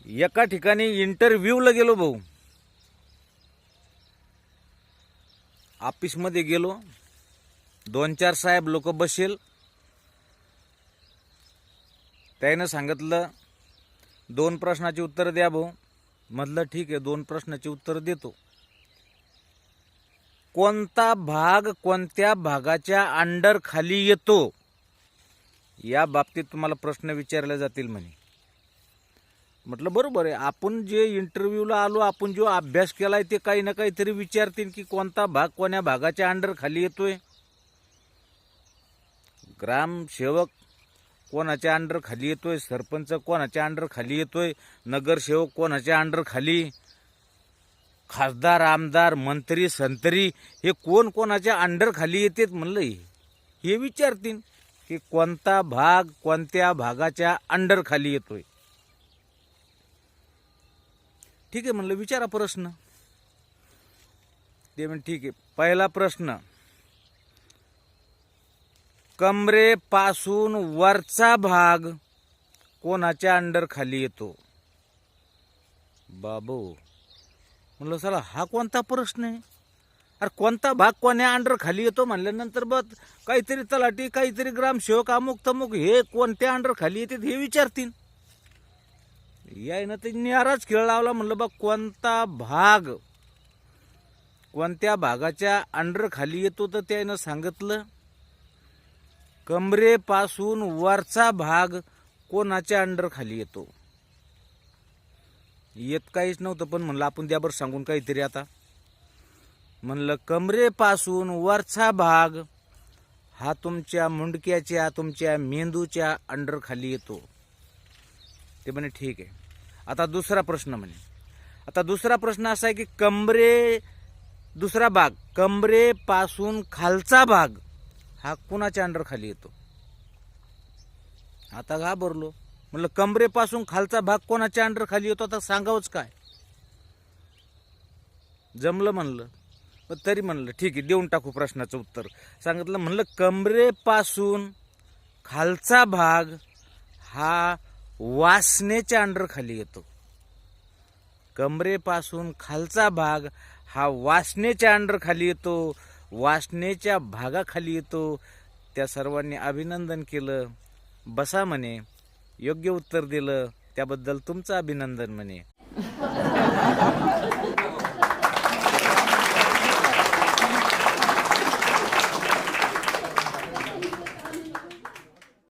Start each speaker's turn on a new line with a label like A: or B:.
A: एका ठिकाणी इंटरव्ह्यूला गेलो भाऊ. ऑफिसमध्ये गेलो, 2-4 साहेब लोक बसेल. त्यानं सांगितलं 2 प्रश्नाची उत्तर द्या भाऊ. म्हटलं ठीक आहे, 2 प्रश्नाची उत्तर देतो. कोणता भाग कोणत्या भागाच्या अंडर खाली येतो या बाबतीत तुम्हाला प्रश्न विचारले जातील म्हणे. म्हटलं बरोबर आहे, आपण जे इंटरव्ह्यूला आलो, आपण जो अभ्यास केलाय ते काही ना काहीतरी विचारतील की कोणता भाग कोण्या भागाच्या अंडर खाली येतोय. ग्रामसेवक कोणाच्या अंडर खाली येतोय, सरपंच कोणाच्या अंडर खाली येतोय, नगरसेवक कोणाच्या अंडर खाली, खासदार आमदार मंत्री संत्री हे कोण कोणाच्या अंडर खाली येतात. म्हणलं हे विचारतील की कोणता भाग कोणत्या भागाच्या अंडर खाली येतोय. ठीक आहे म्हणलं, विचारा प्रश्न. ते म्हण ठीक आहे. पहिला प्रश्न, कमरेपासून वरचा भाग कोणाच्या अंडर खाली येतो. बाबू म्हणलं चला हा कोणता प्रश्न आहे. अरे कोणता भाग कोण्या अंडर खाली येतो म्हणल्यानंतर बघ काहीतरी तलाठी काहीतरी ग्रामसेवक अमुक तमुक हे कोणत्या अंडर खाली येते हे विचारतील. यायनं ते निराच खेळ लावला. म्हणलं बघ कोणता भाग कोणत्या भागाच्या अंडर खाली येतो, तर त्यानं सांगितलं कमरेपासून वरचा भाग कोणाच्या अंडर खाली येतो. येत काहीच नव्हतं, पण म्हणलं आपण त्यावर सांगून काहीतरी. आता म्हणलं कमरेपासून वरचा भाग हा तुमच्या मुंडक्याच्या तुमच्या मेंदूच्या अंडर खाली येतो. ते म्हणे ठीक आहे. आता दुसरा प्रश्न म्हणे. आता दुसरा प्रश्न असा आहे की दुसरा भाग कमरेपासून खालचा भाग हा कुणाच्या अंडर खाली येतो. आता घाबरलो. म्हणलं कमरेपासून खालचा भाग कोणाच्या अंडर खाली येतो, आता सांगावंच काय. जमलं म्हणलं, पण तरी म्हणलं ठीक आहे देऊन टाकू प्रश्नाचं उत्तर. सांगितलं म्हणलं कमरेपासून खालचा भाग हा वासनेच्या अंडर खाली येतो. कमरेपासून खालचा भाग हा वासनेच्या अंडर खाली येतो, वासनेच्या भागाखाली येतो. त्या सर्वांनी अभिनंदन केलं. बसा म्हणे. योग्य उत्तर दिलं त्याबद्दल तुमचं अभिनंदन म्हणे.